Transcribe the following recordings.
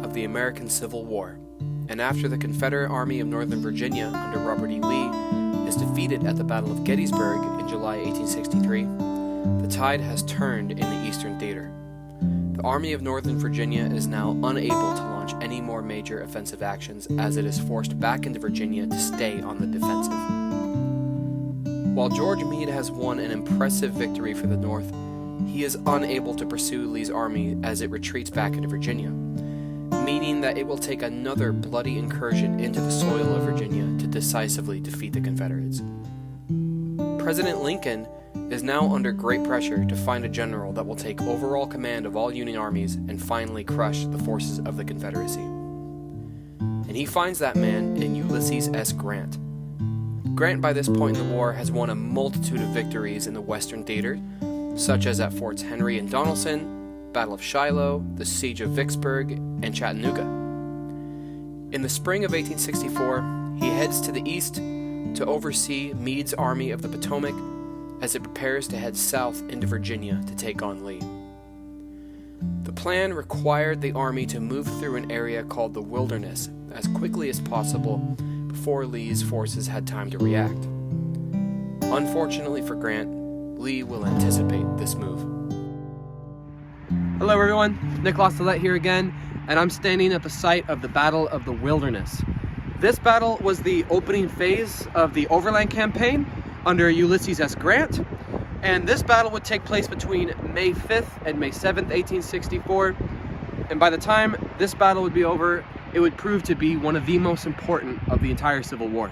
of the American Civil War, and after the Confederate Army of Northern Virginia under Robert E. Lee is defeated at the Battle of Gettysburg in July 1863, the tide has turned in the Eastern Theater. The Army of Northern Virginia is now unable to launch any more major offensive actions as it is forced back into Virginia to stay on the defensive. While George Meade has won an impressive victory for the North, he is unable to pursue Lee's army as it retreats back into Virginia, meaning that it will take another bloody incursion into the soil of Virginia to decisively defeat the Confederates. President Lincoln is now under great pressure to find a general that will take overall command of all Union armies and finally crush the forces of the Confederacy. And he finds that man in Ulysses S. Grant. Grant, by this point in the war, has won a multitude of victories in the Western Theater, such as at Forts Henry and Donelson, Battle of Shiloh, the Siege of Vicksburg, and Chattanooga. In the spring of 1864, he heads to the east to oversee Meade's Army of the Potomac as it prepares to head south into Virginia to take on Lee. The plan required the army to move through an area called the Wilderness as quickly as possible before Lee's forces had time to react. Unfortunately for Grant, Lee will anticipate this move. Hello everyone, Nick Lostolette here again, and I'm standing at the site of the Battle of the Wilderness. This battle was the opening phase of the Overland campaign under Ulysses S. Grant, and this battle would take place between May 5th and May 7th, 1864, and by the time this battle would be over, it would prove to be one of the most important of the entire Civil War.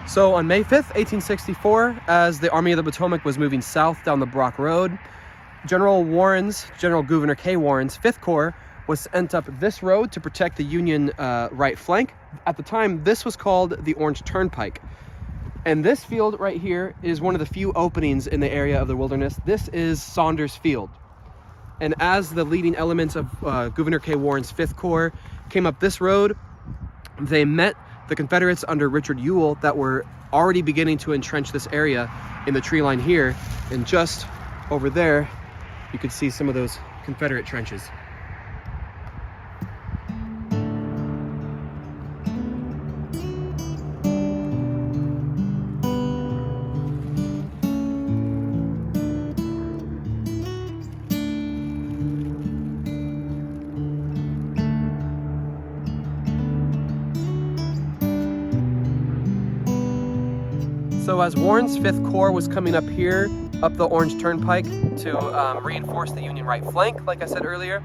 So on May 5th, 1864, as the Army of the Potomac was moving south down the Brock Road, General Gouverneur K. Warren's 5th Corps was sent up this road to protect the Union right flank. At the time, this was called the Orange Turnpike. And this field right here is one of the few openings in the area of the Wilderness. This is Saunders Field. And as the leading elements of Gouverneur K. Warren's 5th Corps came up this road, they met the Confederates under Richard Ewell that were already beginning to entrench this area in the tree line here. And just over there, you could see some of those Confederate trenches. So as Warren's 5th Corps was coming up here, up the Orange Turnpike to reinforce the Union right flank, like I said earlier,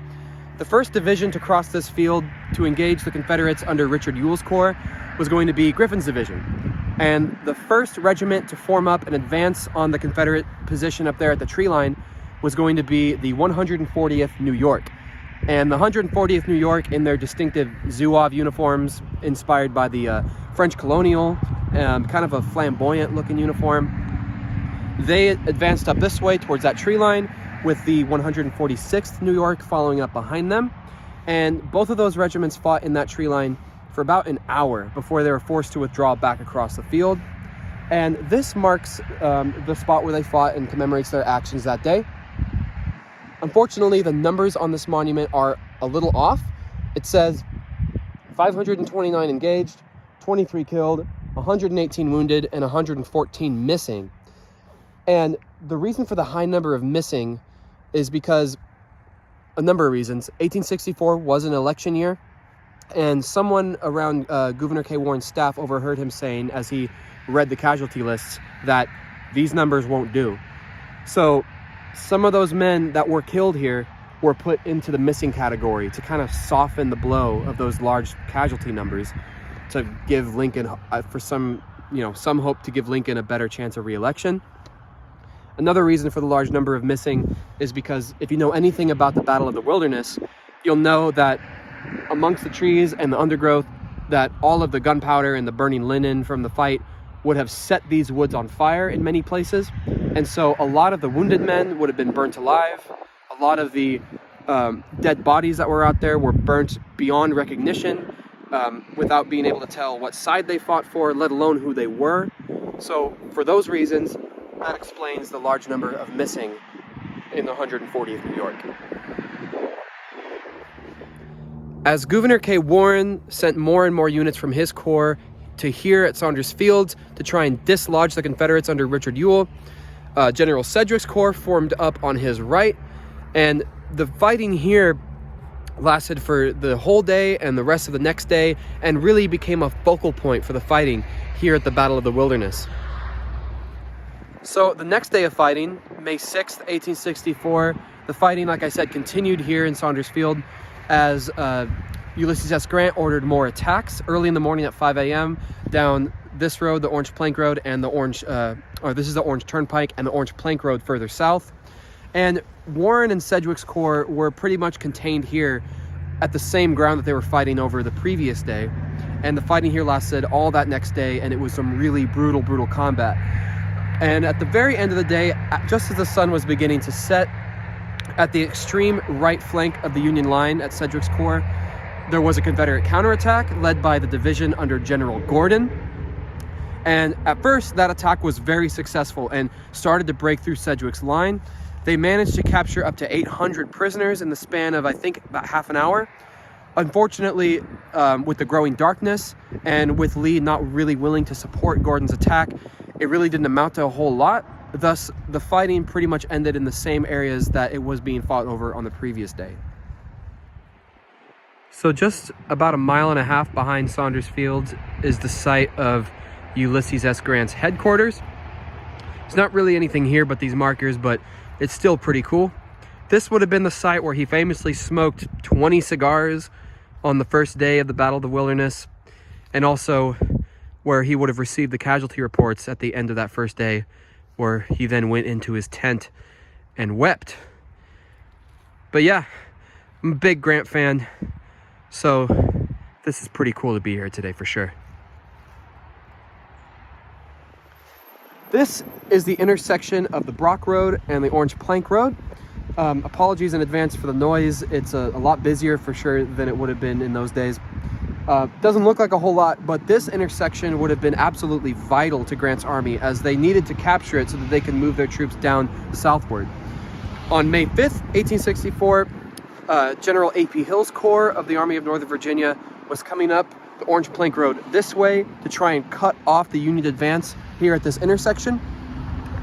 the 1st Division to cross this field to engage the Confederates under Richard Ewell's Corps was going to be Griffin's Division. And the 1st Regiment to form up and advance on the Confederate position up there at the tree line was going to be the 140th New York. And the 140th New York, in their distinctive Zouave uniforms inspired by the French colonial, kind of a flamboyant looking uniform, they advanced up this way towards that tree line with the 146th New York following up behind them. And both of those regiments fought in that tree line for about an hour before they were forced to withdraw back across the field. And this marks the spot where they fought and commemorates their actions that day. Unfortunately, the numbers on this monument are a little off. It says 529 engaged, 23 killed, 118 wounded, and 114 missing. And the reason for the high number of missing is because a number of reasons. 1864 was an election year, and someone around Gouverneur K. Warren's staff overheard him saying, as he read the casualty lists, that these numbers won't do. So some of those men that were killed here were put into the missing category to kind of soften the blow of those large casualty numbers, to give Lincoln, for some hope to give Lincoln a better chance of re-election. Another reason for the large number of missing is because if you know anything about the Battle of the Wilderness, you'll know that amongst the trees and the undergrowth, that all of the gunpowder and the burning linen from the fight would have set these woods on fire in many places. And so a lot of the wounded men would have been burnt alive. A lot of the dead bodies that were out there were burnt beyond recognition, without being able to tell what side they fought for, let alone who they were. So for those reasons, that explains the large number of missing in the 140th New York. As Gouverneur K. Warren sent more and more units from his corps to here at Saunders Field to try and dislodge the Confederates under Richard Ewell, General Sedgwick's corps formed up on his right, and the fighting here lasted for the whole day and the rest of the next day, and really became a focal point for the fighting here at the Battle of the Wilderness. So the next day of fighting, May 6th, 1864, the fighting, like I said, continued here in Saunders Field as Ulysses S. Grant ordered more attacks early in the morning at 5 a.m. down this road, the Orange Plank Road, and the Orange, this is the Orange Turnpike and the Orange Plank Road further south. And Warren and Sedgwick's corps were pretty much contained here at the same ground that they were fighting over the previous day. And the fighting here lasted all that next day, and it was some really brutal combat. And at the very end of the day, just as the sun was beginning to set, at the extreme right flank of the Union line at Sedgwick's corps, there was a Confederate counterattack led by the division under General Gordon. And at first, that attack was very successful and started to break through Sedgwick's line. They managed to capture up to 800 prisoners in the span of, I think, about half an hour. Unfortunately, with the growing darkness and with Lee not really willing to support Gordon's attack, it really didn't amount to a whole lot. Thus, the fighting pretty much ended in the same areas that it was being fought over on the previous day. So just about a mile and a half behind Saunders Field is the site of Ulysses S. Grant's headquarters. There's not really anything here but these markers, but it's still pretty cool. This would have been the site where he famously smoked 20 cigars on the first day of the Battle of the Wilderness, and also where he would have received the casualty reports at the end of that first day, where he then went into his tent and wept. But yeah, I'm a big Grant fan, so this is pretty cool to be here today for sure. This is the intersection of the Brock Road and the Orange Plank Road. Apologies in advance for the noise. It's a lot busier for sure than it would have been in those days. Doesn't look like a whole lot, but this intersection would have been absolutely vital to Grant's army, as they needed to capture it so that they can move their troops down southward. On May 5th, 1864, General A.P. Hill's corps of the Army of Northern Virginia was coming up the Orange Plank Road this way to try and cut off the Union advance here at this intersection.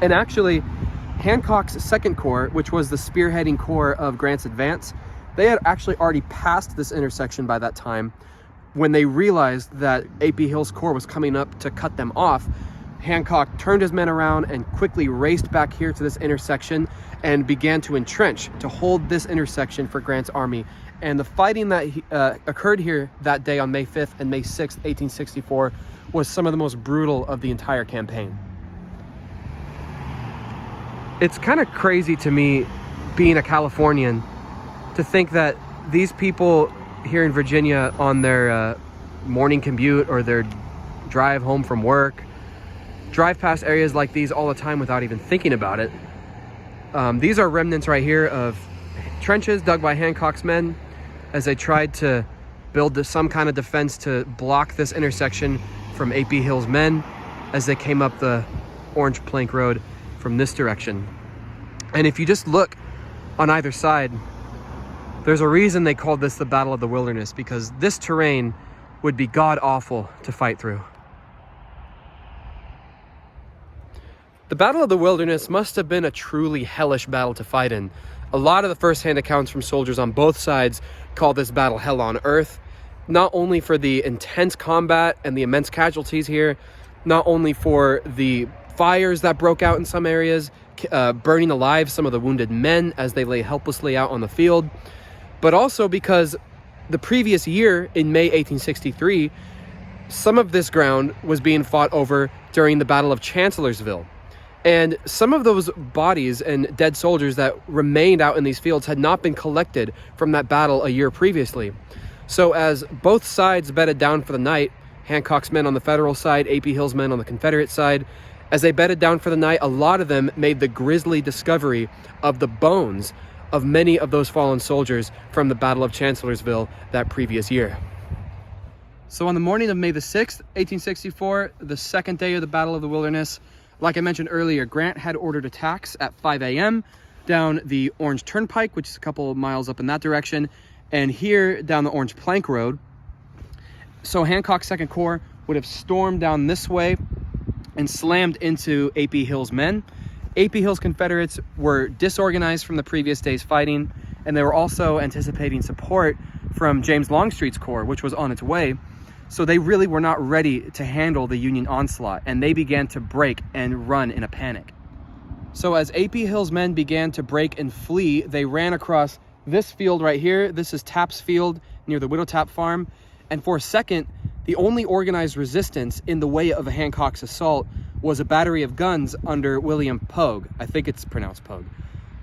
And actually, Hancock's 2nd Corps, which was the spearheading corps of Grant's advance, they had actually already passed this intersection by that time. When they realized that A.P. Hill's corps was coming up to cut them off, Hancock turned his men around and quickly raced back here to this intersection and began to entrench to hold this intersection for Grant's army. And the fighting that occurred here that day on May 5th and May 6th, 1864, was some of the most brutal of the entire campaign. It's kind of crazy to me, being a Californian, to think that these people here in Virginia on their morning commute or their drive home from work drive past areas like these all the time without even thinking about it. These are remnants right here of trenches dug by Hancock's men as they tried to build some kind of defense to block this intersection from A.P. Hill's men as they came up the Orange Plank Road from this direction. And if you just look on either side, there's a reason they called this the Battle of the Wilderness, because this terrain would be god-awful to fight through. The Battle of the Wilderness must have been a truly hellish battle to fight in. A lot of the first-hand accounts from soldiers on both sides call this battle hell on earth, not only for the intense combat and the immense casualties here, not only for the fires that broke out in some areas, burning alive some of the wounded men as they lay helplessly out on the field, but also because the previous year, in May 1863, some of this ground was being fought over during the Battle of Chancellorsville. And some of those bodies and dead soldiers that remained out in these fields had not been collected from that battle a year previously. So as both sides bedded down for the night, Hancock's men on the Federal side, A.P. Hill's men on the Confederate side, as they bedded down for the night, a lot of them made the grisly discovery of the bones of many of those fallen soldiers from the Battle of Chancellorsville that previous year. So on the morning of May the 6th, 1864, the second day of the Battle of the Wilderness, like I mentioned earlier, Grant had ordered attacks at 5 a.m. down the Orange Turnpike, which is a couple of miles up in that direction, and here down the Orange Plank Road. So Hancock's 2nd Corps would have stormed down this way and slammed into A.P. Hill's men. A.P. Hill's Confederates were disorganized from the previous day's fighting, and they were also anticipating support from James Longstreet's corps, which was on its way. So they really were not ready to handle the Union onslaught, and they began to break and run in a panic. So as A.P. Hill's men began to break and flee, they ran across this field right here. This is Tapp's Field near the Widow Tapp farm. And for a second, the only organized resistance in the way of Hancock's assault was a battery of guns under William Pogue. I think it's pronounced Pogue.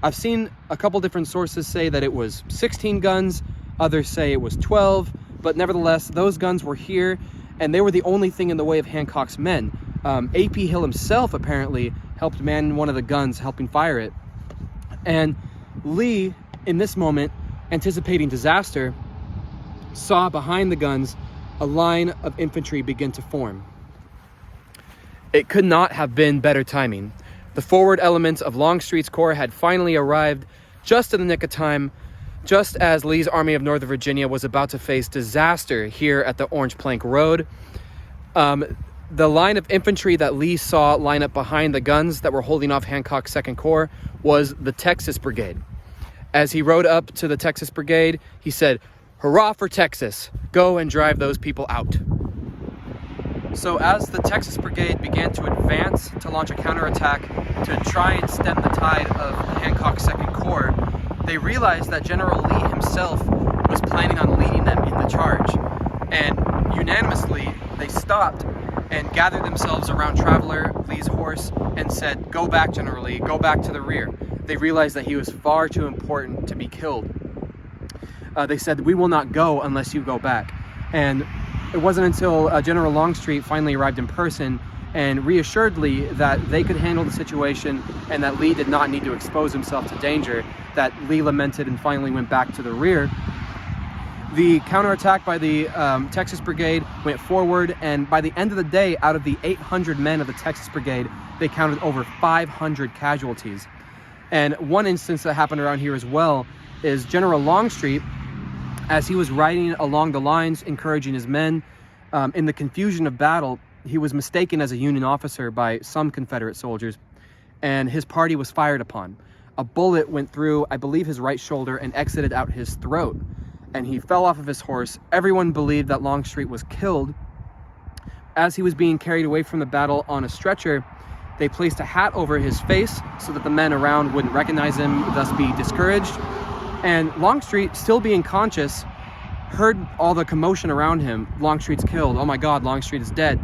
I've seen a couple different sources say that it was 16 guns. Others say it was 12. But nevertheless, those guns were here, and they were the only thing in the way of Hancock's men. A.P. Hill himself apparently helped man one of the guns, helping fire it. And Lee, in this moment, anticipating disaster, saw behind the guns a line of infantry begin to form. It could not have been better timing. The forward elements of Longstreet's corps had finally arrived just in the nick of time, just as Lee's Army of Northern Virginia was about to face disaster here at the Orange Plank Road. The line of infantry that Lee saw line up behind the guns that were holding off Hancock's 2nd Corps was the Texas Brigade. As he rode up to the Texas Brigade, he said, "Hurrah for Texas! Go and drive those people out." So as the Texas Brigade began to advance to launch a counterattack to try and stem the tide of Hancock's 2nd Corps, they realized that General Lee himself was planning on leading them in the charge. And unanimously, they stopped and gathered themselves around Traveler, Lee's horse, and said, "Go back, General Lee, go back to the rear." They realized that he was far too important to be killed. They said, "We will not go unless you go back." And it wasn't until General Longstreet finally arrived in person and reassured Lee that they could handle the situation and that Lee did not need to expose himself to danger, that Lee lamented and finally went back to the rear. The counterattack by the Texas Brigade went forward, and by the end of the day, out of the 800 men of the Texas Brigade, they counted over 500 casualties. And one instance that happened around here as well is General Longstreet, as he was riding along the lines, encouraging his men, in the confusion of battle, he was mistaken as a Union officer by some Confederate soldiers, and his party was fired upon. A bullet went through, I believe, his right shoulder and exited out his throat, and he fell off of his horse. Everyone believed that Longstreet was killed. As he was being carried away from the battle on a stretcher, they placed a hat over his face so that the men around wouldn't recognize him, thus be discouraged. And Longstreet, still being conscious, heard all the commotion around him. Longstreet's killed. Oh my God, Longstreet is dead.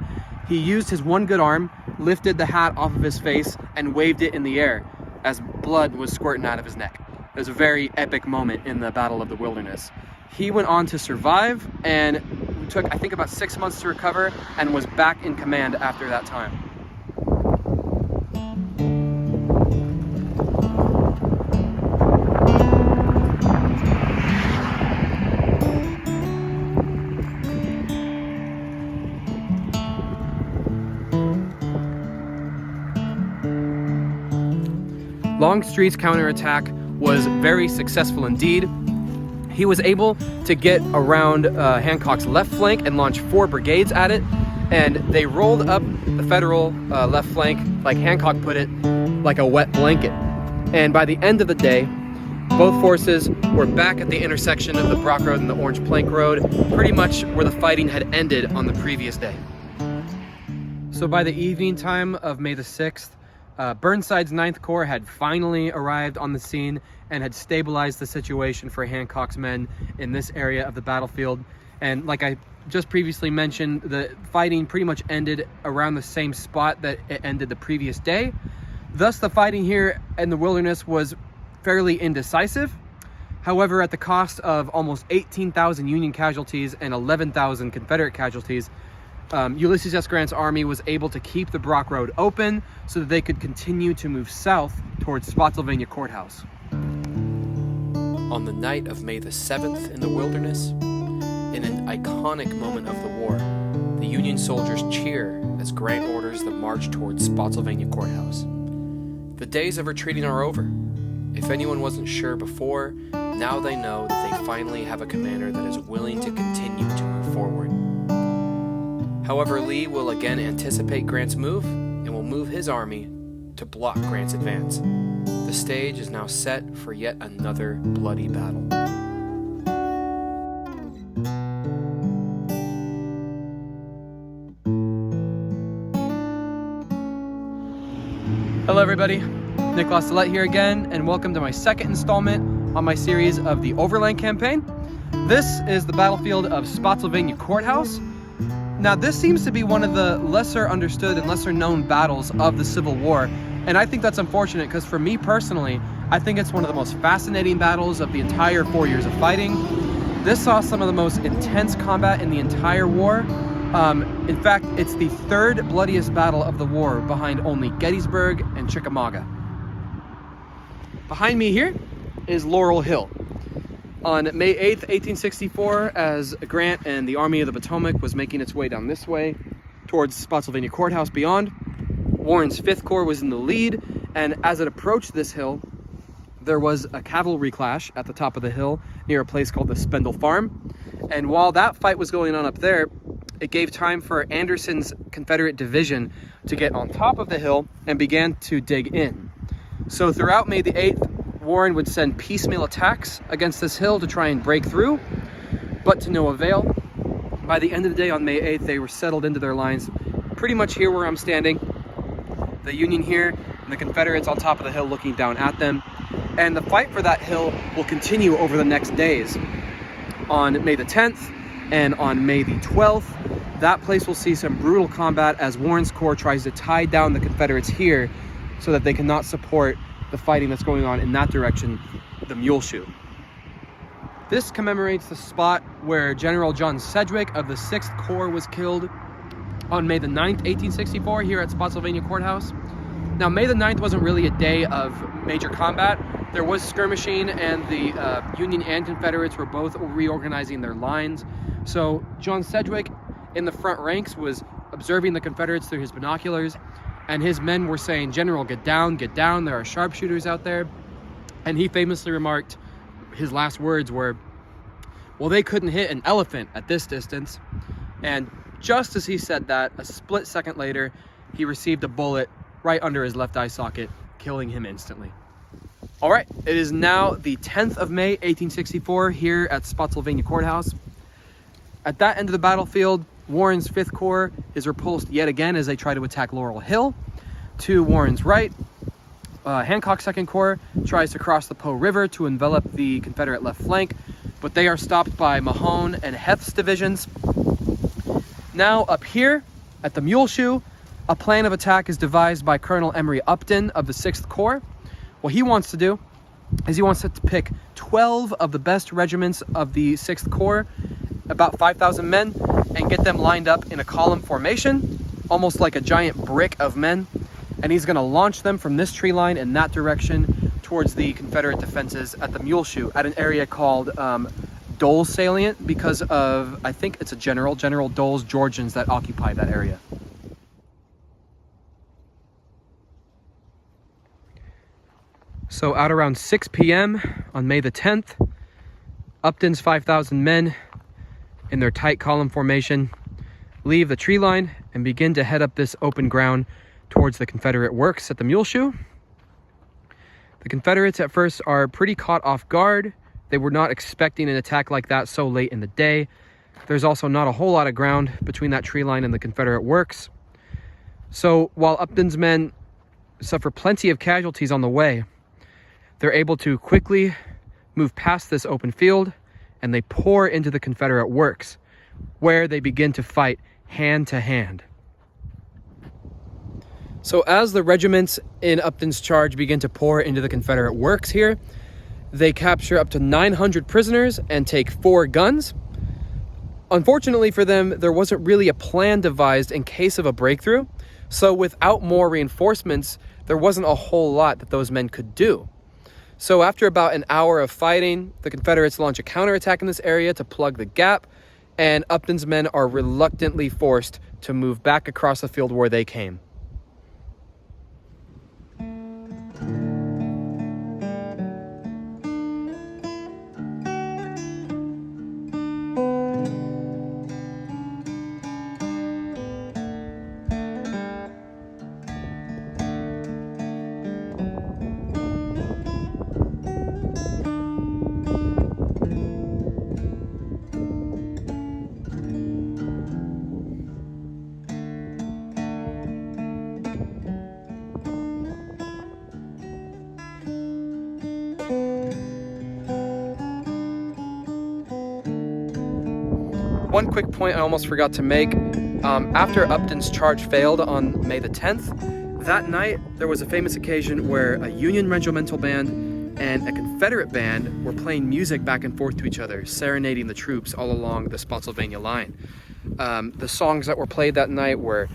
He used his one good arm, lifted the hat off of his face, and waved it in the air as blood was squirting out of his neck. It was a very epic moment in the Battle of the Wilderness. He went on to survive and took, I think, about 6 months to recover and was back in command after that time. Longstreet's counterattack was very successful indeed. He was able to get around Hancock's left flank and launch 4 brigades at it, and they rolled up the Federal left flank, like Hancock put it, like a wet blanket. And by the end of the day, both forces were back at the intersection of the Brock Road and the Orange Plank Road, pretty much where the fighting had ended on the previous day. So by the evening time of May the 6th, Burnside's 9th Corps had finally arrived on the scene and had stabilized the situation for Hancock's men in this area of the battlefield. And like I just previously mentioned, the fighting pretty much ended around the same spot that it ended the previous day. Thus, the fighting here in the Wilderness was fairly indecisive. However, at the cost of almost 18,000 Union casualties and 11,000 Confederate casualties, Ulysses S. Grant's army was able to keep the Brock Road open so that they could continue to move south towards Spotsylvania Courthouse. On the night of May the 7th in the Wilderness, in an iconic moment of the war, the Union soldiers cheer as Grant orders the march towards Spotsylvania Courthouse. The days of retreating are over. If anyone wasn't sure before, Now they know that they finally have a commander that is willing to continue to move forward. However, Lee will again anticipate Grant's move and will move his army to block Grant's advance. The stage is now set for yet another bloody battle. Hello everybody, Nick Lastellette here again, and welcome to my second installment on my series of the Overland campaign. This is the battlefield of Spotsylvania Courthouse. Now this seems to be one of the lesser understood and lesser known battles of the Civil War, and I think that's unfortunate because for me personally, I think it's one of the most fascinating battles of the entire 4 years of fighting. This saw some of the most intense combat in the entire war. In fact, it's the third bloodiest battle of the war behind only Gettysburg and Chickamauga. Behind me here is Laurel Hill. On May 8th, 1864, as Grant and the Army of the Potomac was making its way down this way towards Spotsylvania Courthouse beyond, Warren's 5th Corps was in the lead, and as it approached this hill, there was a cavalry clash at the top of the hill near a place called the Spendle Farm. And while that fight was going on up there, it gave time for Anderson's Confederate division to get on top of the hill and began to dig in. So throughout May the 8th, Warren would send piecemeal attacks against this hill to try and break through, but to no avail. By the end of the day on May 8th, they were settled into their lines pretty much here where I'm standing. The Union here and the Confederates on top of the hill looking down at them. And the fight for that hill will continue over the next days. On May the 10th and on May the 12th, that place will see some brutal combat as Warren's Corps tries to tie down the Confederates here so that they cannot support the fighting that's going on in that direction, the Muleshoe. This commemorates the spot where General John Sedgwick of the 6th Corps was killed on May the 9th, 1864, here at Spotsylvania Courthouse. Now, May the 9th wasn't really a day of major combat. There was skirmishing, and the Union and Confederates were both reorganizing their lines. So John Sedgwick in the front ranks was observing the Confederates through his binoculars, and his men were saying, "General, get down, there are sharpshooters out there." And he famously remarked, his last words were, "Well, they couldn't hit an elephant at this distance." And just as he said that, a split second later, he received a bullet right under his left eye socket, killing him instantly. All right, it is now the 10th of May, 1864, here at Spotsylvania Courthouse. At that end of the battlefield, Warren's 5th Corps is repulsed yet again as they try to attack Laurel Hill. To Warren's right, Hancock's 2nd Corps tries to cross the Po River to envelop the Confederate left flank, but they are stopped by Mahone and Heth's divisions. Now up here at the Muleshoe, a plan of attack is devised by Colonel Emory Upton of the 6th Corps. What he wants to do is he wants to pick 12 of the best regiments of the 6th Corps, about 5,000 men, and get them lined up in a column formation, almost like a giant brick of men. And he's going to launch them from this tree line in that direction towards the Confederate defenses at the Muleshoe at an area called Dole's Salient, because of, I think it's a General Dole's Georgians that occupy that area. So at around 6 p.m. on May the 10th, Upton's 5,000 men in their tight column formation leave the tree line and begin to head up this open ground towards the Confederate works at the Muleshoe. The Confederates at first are pretty caught off guard. They were not expecting an attack like that so late in the day. There's also not a whole lot of ground between that tree line and the Confederate works. So while Upton's men suffer plenty of casualties on the way, they're able to quickly move past this open field and they pour into the Confederate works, where they begin to fight hand to hand. So as the regiments in Upton's charge begin to pour into the Confederate works here, they capture up to 900 prisoners and take 4 guns. Unfortunately for them, there wasn't really a plan devised in case of a breakthrough. So without more reinforcements, there wasn't a whole lot that those men could do. So after about an hour of fighting, the Confederates launch a counterattack in this area to plug the gap, and Upton's men are reluctantly forced to move back across the field where they came. one quick point I almost forgot to make. After Upton's charge failed on May the 10th, that night there was a famous occasion where a Union regimental band and a Confederate band were playing music back and forth to each other, serenading the troops all along the Spotsylvania line. The songs that were played that night were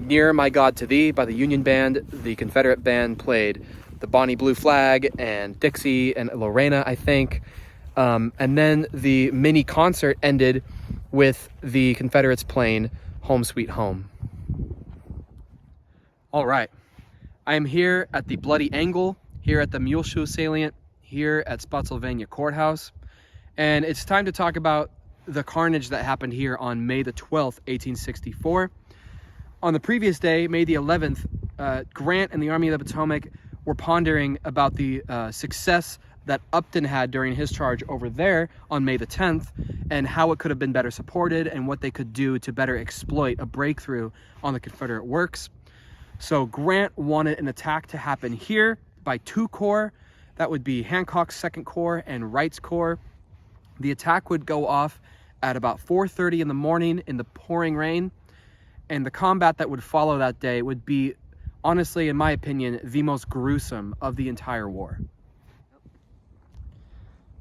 Near My God to Thee by the Union band. The Confederate band played the Bonnie Blue Flag and Dixie and Lorena, I think. And then the mini concert ended with the Confederates playing Home Sweet Home. All right, I am here at the Bloody Angle, here at the Muleshoe Salient, here at Spotsylvania Courthouse. And it's time to talk about the carnage that happened here on May the 12th, 1864. On the previous day, May the 11th, Grant and the Army of the Potomac were pondering about the success that Upton had during his charge over there on May the 10th, and how it could have been better supported and what they could do to better exploit a breakthrough on the Confederate works. So Grant wanted an attack to happen here by 2 corps. That would be Hancock's 2nd Corps and Wright's Corps. The attack would go off at about 4:30 in the morning in the pouring rain, and the combat that would follow that day would be, honestly, in my opinion, the most gruesome of the entire war.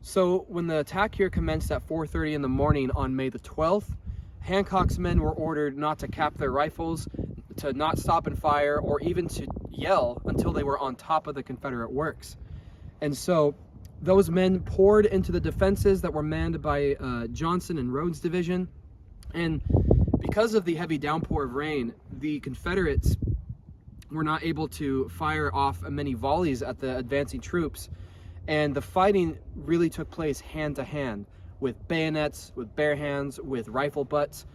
So when the attack here commenced at 4:30 in the morning on May the 12th, Hancock's men were ordered not to cap their rifles, to not stop and fire, or even to yell until they were on top of the Confederate works. And so those men poured into the defenses that were manned by Johnson and Rhodes' division. And because of the heavy downpour of rain, the Confederates were not able to fire off many volleys at the advancing troops. And the fighting really took place hand to hand, with bayonets, with bare hands, with rifle butts.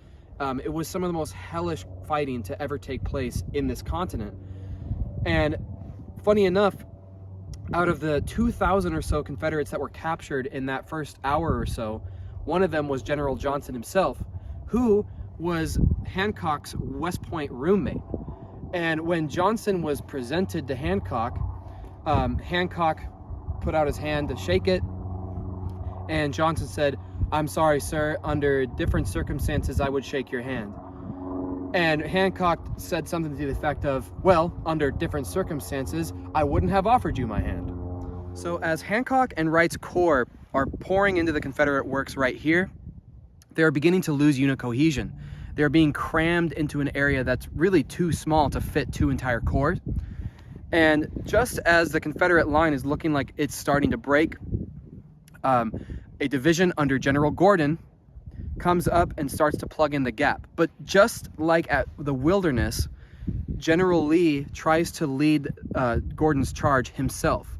It was some of the most hellish fighting to ever take place in this continent. And funny enough, out of the 2,000 or so Confederates that were captured in that first hour or so, one of them was General Johnson himself, who was Hancock's West Point roommate. And when Johnson was presented to Hancock, Hancock put out his hand to shake it, and Johnson said, "I'm sorry, sir, under different circumstances I would shake your hand." And Hancock said something to the effect of, "Well, under different circumstances, I wouldn't have offered you my hand." So as Hancock and Wright's corps are pouring into the Confederate works right here, they're beginning to lose unit cohesion. They're being crammed into an area that's really too small to fit 2 entire corps. And just as the Confederate line is looking like it's starting to break, a division under General Gordon comes up and starts to plug in the gap. But just like at the Wilderness, General Lee tries to lead Gordon's charge himself.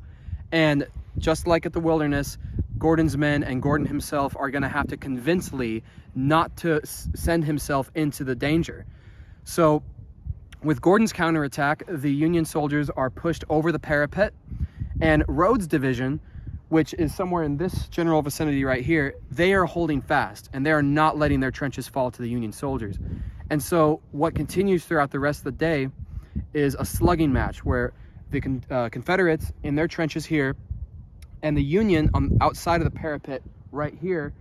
And just like at the Wilderness, Gordon's men and Gordon himself are going to have to convince Lee not to send himself into the danger. So with Gordon's counterattack, the Union soldiers are pushed over the parapet, and Rhodes' division, which is somewhere in this general vicinity right here, they are holding fast, and they are not letting their trenches fall to the Union soldiers. And so what continues throughout the rest of the day is a slugging match where the Confederates in their trenches here and the Union on outside of the parapet right here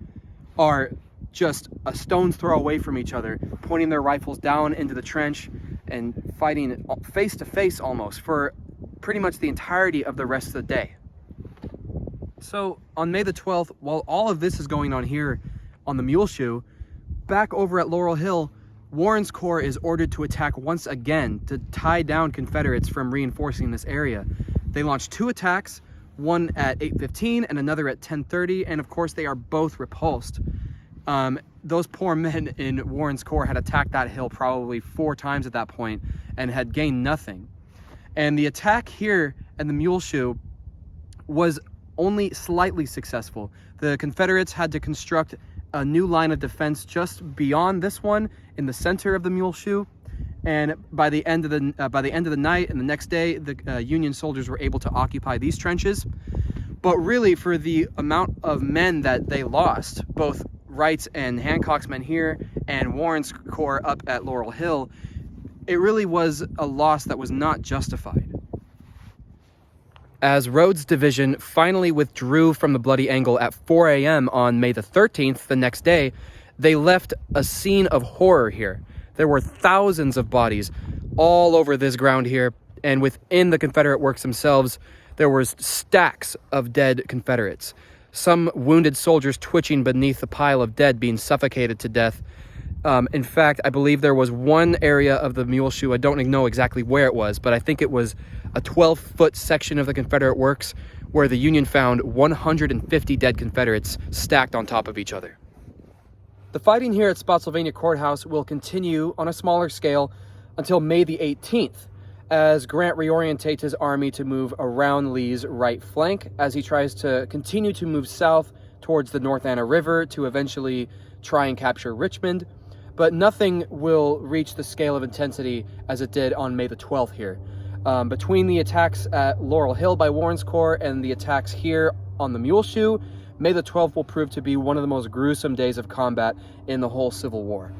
are just a stone's throw away from each other, pointing their rifles down into the trench and fighting face to face almost for pretty much the entirety of the rest of the day. So on May the 12th, while all of this is going on here on the Muleshoe, back over at Laurel Hill, Warren's corps is ordered to attack once again to tie down Confederates from reinforcing this area. They launched 2 attacks, one at 8:15 and another at 10:30, and of course they are both repulsed. Those poor men in Warren's corps had attacked that hill probably 4 times at that point and had gained nothing. And the attack here at the Muleshoe was only slightly successful. The Confederates had to construct a new line of defense just beyond this one in the center of the Muleshoe, and by the end of the night and the next day, the Union soldiers were able to occupy these trenches. But really, for the amount of men that they lost, both Wright's and Hancock's men here and Warren's corps up at Laurel Hill, it really was a loss that was not justified. As Rhodes' division finally withdrew from the Bloody Angle at 4 a.m. on May the 13th, the next day, They left a scene of horror here. There were thousands of bodies all over this ground here, and within the Confederate works themselves, there was stacks of dead Confederates. Some wounded soldiers twitching beneath the pile of dead, being suffocated to death. In fact, I believe there was one area of the mule shoe, I don't know exactly where it was, but I think it was a 12-foot section of the Confederate works where the Union found 150 dead Confederates stacked on top of each other. The fighting here at Spotsylvania Courthouse will continue on a smaller scale until May the 18th, as Grant reorientates his army to move around Lee's right flank as he tries to continue to move south towards the North Anna River to eventually try and capture Richmond. But nothing will reach the scale of intensity as it did on May the 12th here. Between the attacks at Laurel Hill by Warren's Corps and the attacks here on the Mule Shoe, May the 12th will prove to be one of the most gruesome days of combat in the whole Civil War.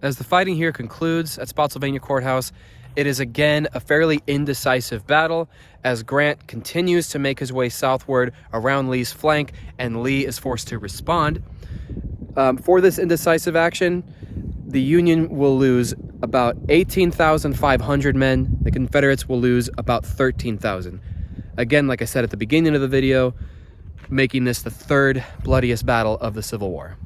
As the fighting here concludes at Spotsylvania Courthouse, it is again a fairly indecisive battle as Grant continues to make his way southward around Lee's flank and Lee is forced to respond. For this indecisive action, the Union will lose about 18,500 men. The Confederates will lose about 13,000. Again, like I said at the beginning of the video, making this the third bloodiest battle of the Civil War.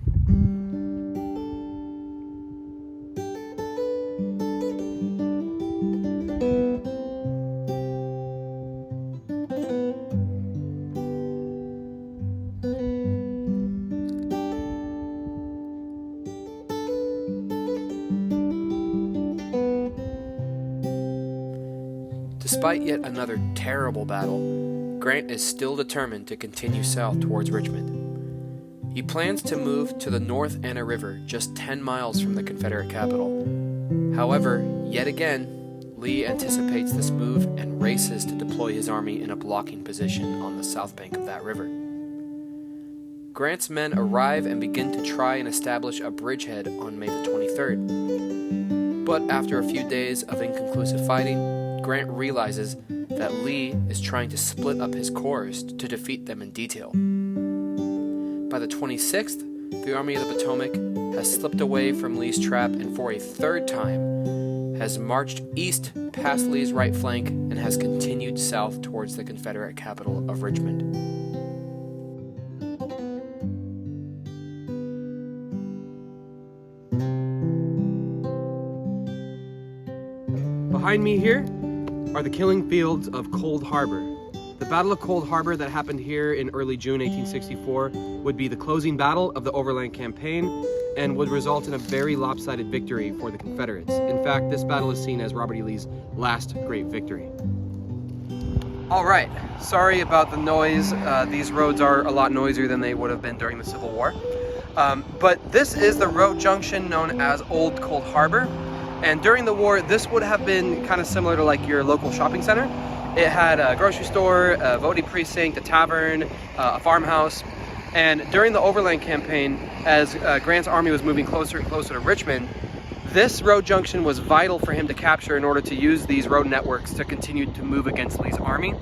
Despite yet another terrible battle, Grant is still determined to continue south towards Richmond. He plans to move to the North Anna River, just 10 miles from the Confederate capital. However, yet again, Lee anticipates this move and races to deploy his army in a blocking position on the south bank of that river. Grant's men arrive and begin to try and establish a bridgehead on May the 23rd. But after a few days of inconclusive fighting, Grant realizes that Lee is trying to split up his corps to defeat them in detail. By the 26th, the Army of the Potomac has slipped away from Lee's trap and for a third time has marched east past Lee's right flank and has continued south towards the Confederate capital of Richmond. Behind me here are the killing fields of Cold Harbor. The Battle of Cold Harbor that happened here in early June 1864 would be the closing battle of the Overland campaign and would result in a very lopsided victory for the Confederates. In fact, this battle is seen as Robert E. Lee's last great victory. All right, sorry about the noise. These roads are a lot noisier than they would have been during the Civil War. But this is the road junction known as Old Cold Harbor. And during the war, this would have been kind of similar to like your local shopping center. It had a grocery store, a voting precinct, a tavern, a farmhouse. And during the Overland campaign, as Grant's army was moving closer and closer to Richmond, this road junction was vital for him to capture in order to use these road networks to continue to move against Lee's army.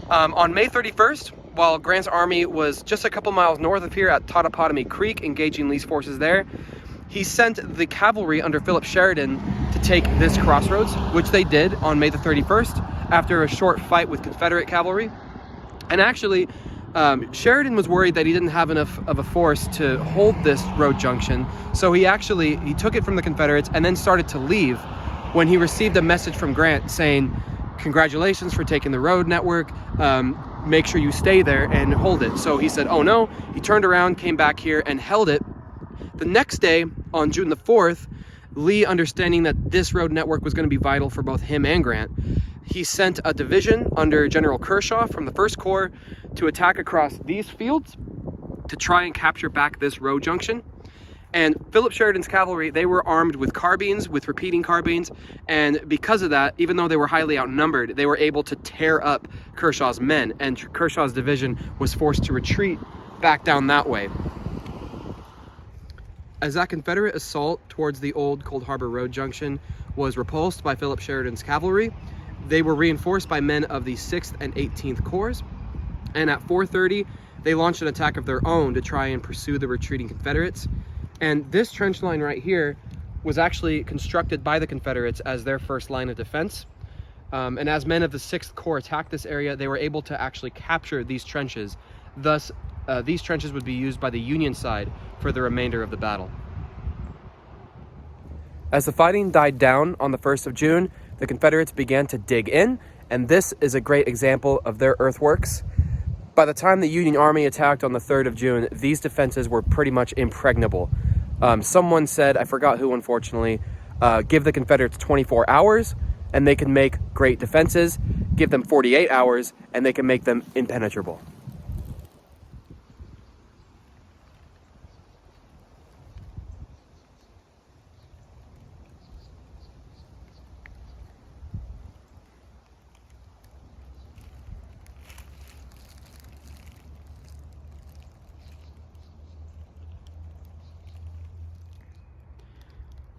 On May 31st, while Grant's army was just a couple miles north of here at Totopotomoy Creek, engaging Lee's forces there, he sent the cavalry under Philip Sheridan to take this crossroads, which they did on May the 31st after a short fight with Confederate cavalry. And actually, Sheridan was worried that he didn't have enough of a force to hold this road junction, so he took it from the Confederates and then started to leave when he received a message from Grant saying, "Congratulations for taking the road network, make sure you stay there and hold it." So he said, "Oh no." He turned around, came back here and held it. The next day, on June the 4th, Lee, understanding that this road network was going to be vital for both him and Grant, he sent a division under General Kershaw from the 1st Corps to attack across these fields to try and capture back this road junction. And Philip Sheridan's cavalry, they were armed with carbines, with repeating carbines, and because of that, even though they were highly outnumbered, they were able to tear up Kershaw's men, and Kershaw's division was forced to retreat back down that way. As that Confederate assault towards the old Cold Harbor Road junction was repulsed by Philip Sheridan's cavalry, they were reinforced by men of the 6th and 18th Corps. And at 4:30, they launched an attack of their own to try and pursue the retreating Confederates. And this trench line right here was actually constructed by the Confederates as their first line of defense. And as men of the 6th Corps attacked this area, they were able to actually capture these trenches. Thus, these trenches would be used by the Union side for the remainder of the battle. As the fighting died down on the 1st of June, the Confederates began to dig in, and this is a great example of their earthworks. By the time the Union Army attacked on the 3rd of June, these defenses were pretty much impregnable. Someone said, I forgot who unfortunately, give the Confederates 24 hours and they can make great defenses. Give them 48 hours and they can make them impenetrable.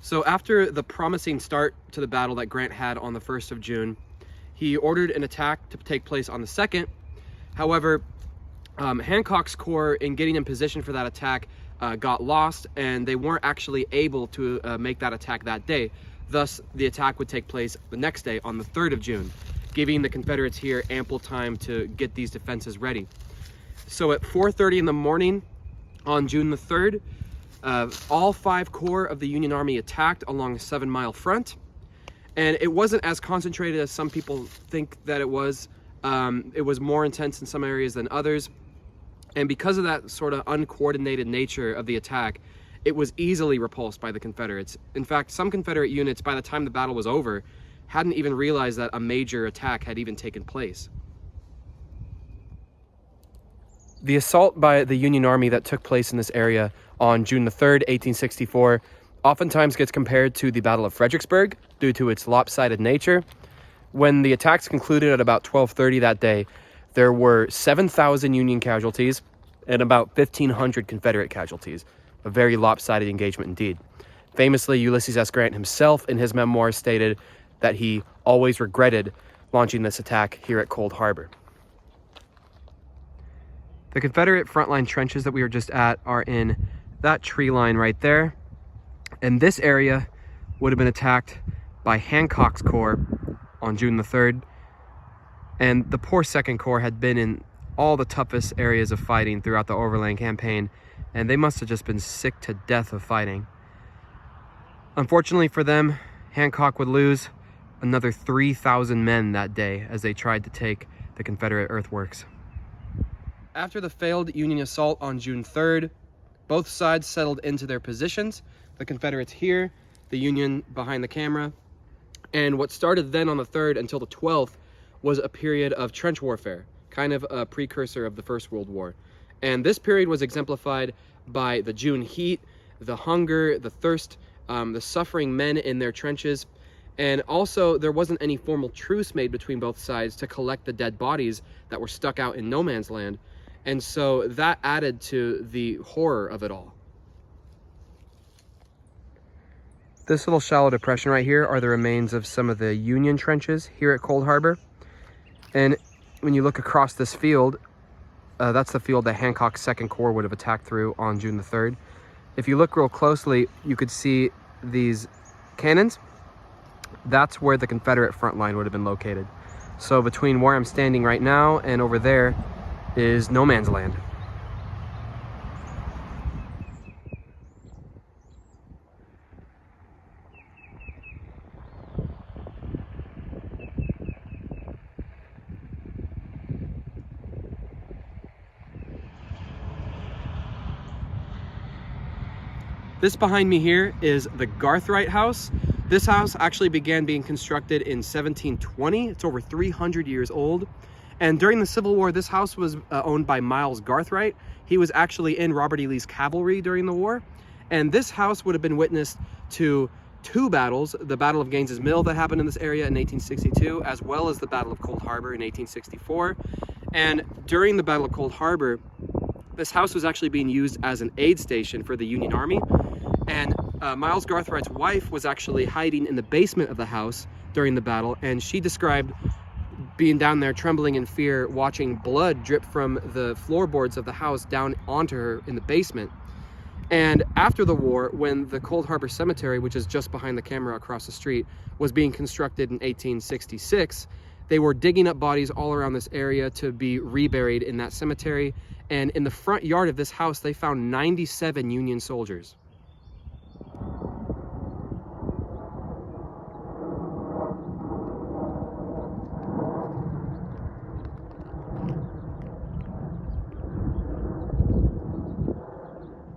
So after the promising start to the battle that Grant had on the 1st of June, he ordered an attack to take place on the 2nd. However, Hancock's corps, in getting in position for that attack, got lost, and they weren't actually able to make that attack that day. Thus, the attack would take place the next day on the 3rd of June, giving the Confederates here ample time to get these defenses ready. So at 4:30 in the morning on June the 3rd, all 5 corps of the Union Army attacked along a 7-mile front, and it wasn't as concentrated as some people think that it was. It was more intense in some areas than others, and because of that sort of uncoordinated nature of the attack, it was easily repulsed by the Confederates. In fact, some Confederate units, by the time the battle was over, hadn't even realized that a major attack had even taken place. The assault by the Union Army that took place in this area on June the 3rd, 1864, oftentimes gets compared to the Battle of Fredericksburg due to its lopsided nature. When the attacks concluded at about 12:30 that day, there were 7,000 Union casualties and about 1,500 Confederate casualties. A very lopsided engagement indeed. Famously, Ulysses S. Grant himself in his memoirs stated that he always regretted launching this attack here at Cold Harbor. The Confederate frontline trenches that we were just at are in that tree line right there. And this area would have been attacked by Hancock's corps on June the 3rd. And the poor 2nd Corps had been in all the toughest areas of fighting throughout the Overland campaign, and they must have just been sick to death of fighting. Unfortunately for them, Hancock would lose another 3,000 men that day as they tried to take the Confederate earthworks. After the failed Union assault on June 3rd, both sides settled into their positions. The Confederates here, the Union behind the camera. And what started then on the 3rd until the 12th was a period of trench warfare, kind of a precursor of the First World War. And this period was exemplified by the June heat, the hunger, the thirst, the suffering men in their trenches. And also, there wasn't any formal truce made between both sides to collect the dead bodies that were stuck out in no man's land. And so that added to the horror of it all. This little shallow depression right here are the remains of some of the Union trenches here at Cold Harbor. And when you look across this field, that's the field that Hancock's 2nd Corps would have attacked through on June the 3rd. If you look real closely, you could see these cannons. That's where the Confederate front line would have been located. So between where I'm standing right now and over there is no man's land. This behind me here is the Garthright House. This house actually began being constructed in 1720. It's over 300 years old. And during the Civil War, this house was owned by Miles Garthright. He was actually in Robert E. Lee's cavalry during the war. And this house would have been witness to 2 battles, the Battle of Gaines's Mill that happened in this area in 1862, as well as the Battle of Cold Harbor in 1864. And during the Battle of Cold Harbor, this house was actually being used as an aid station for the Union Army. And Miles Garthright's wife was actually hiding in the basement of the house during the battle, and she described being down there trembling in fear, watching blood drip from the floorboards of the house down onto her in the basement. And after the war, when the Cold Harbor Cemetery, which is just behind the camera across the street, was being constructed in 1866, they were digging up bodies all around this area to be reburied in that cemetery. And in the front yard of this house, they found 97 Union soldiers.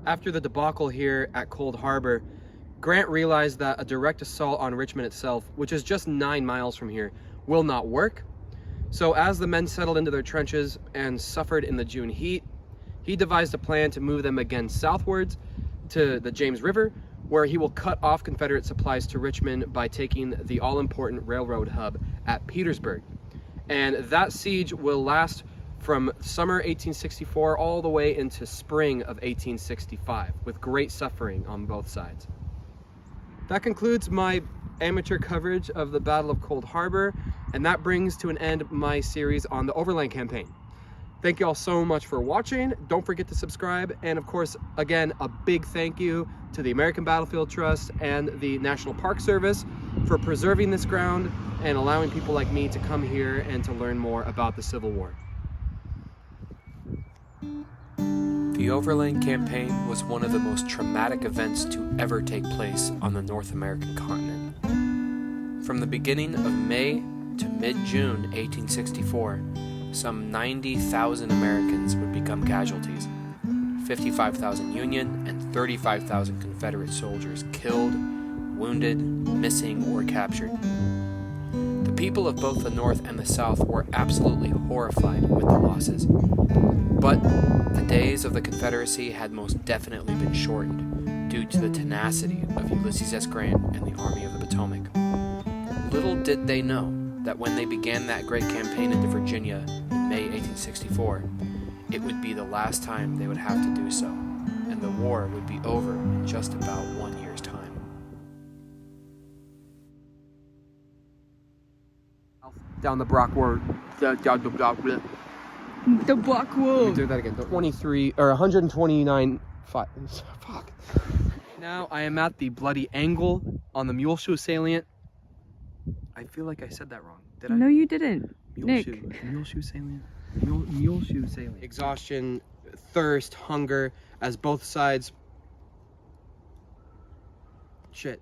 After the debacle here at Cold Harbor, Grant realized that a direct assault on Richmond itself, which is just 9 miles from here, will not work. So as the men settled into their trenches and suffered in the June heat, he devised a plan to move them again southwards to the James River, where he will cut off Confederate supplies to Richmond by taking the all-important railroad hub at Petersburg. And that siege will last from summer 1864 all the way into spring of 1865, with great suffering on both sides. That concludes my amateur coverage of the Battle of Cold Harbor, and that brings to an end my series on the Overland campaign. Thank you all so much for watching. Don't forget to subscribe, and of course, again, a big thank you to the American Battlefield Trust and the National Park Service for preserving this ground and allowing people like me to come here and to learn more about the Civil War. The Overland Campaign was one of the most traumatic events to ever take place on the North American continent. From the beginning of May to mid-June 1864, some 90,000 Americans would become casualties. 55,000 Union and 35,000 Confederate soldiers killed, wounded, missing, or captured. The people of both the North and the South were absolutely horrified with the losses. But the days of the Confederacy had most definitely been shortened due to the tenacity of Ulysses S. Grant and the Army of the Potomac. Little did they know that when they began that great campaign into Virginia in May 1864, it would be the last time they would have to do so, and the war would be over in just about 1 year's time. Down the Brock Road. The Black Let me Wolf. do that again. 23 or 129. Fuck. Now I am at the bloody angle on the Muleshoe salient. I feel like I said that wrong. Did I? No, you didn't. Muleshoe. Nick. Muleshoe salient. Muleshoe salient. Exhaustion, thirst, hunger, as both sides. Shit.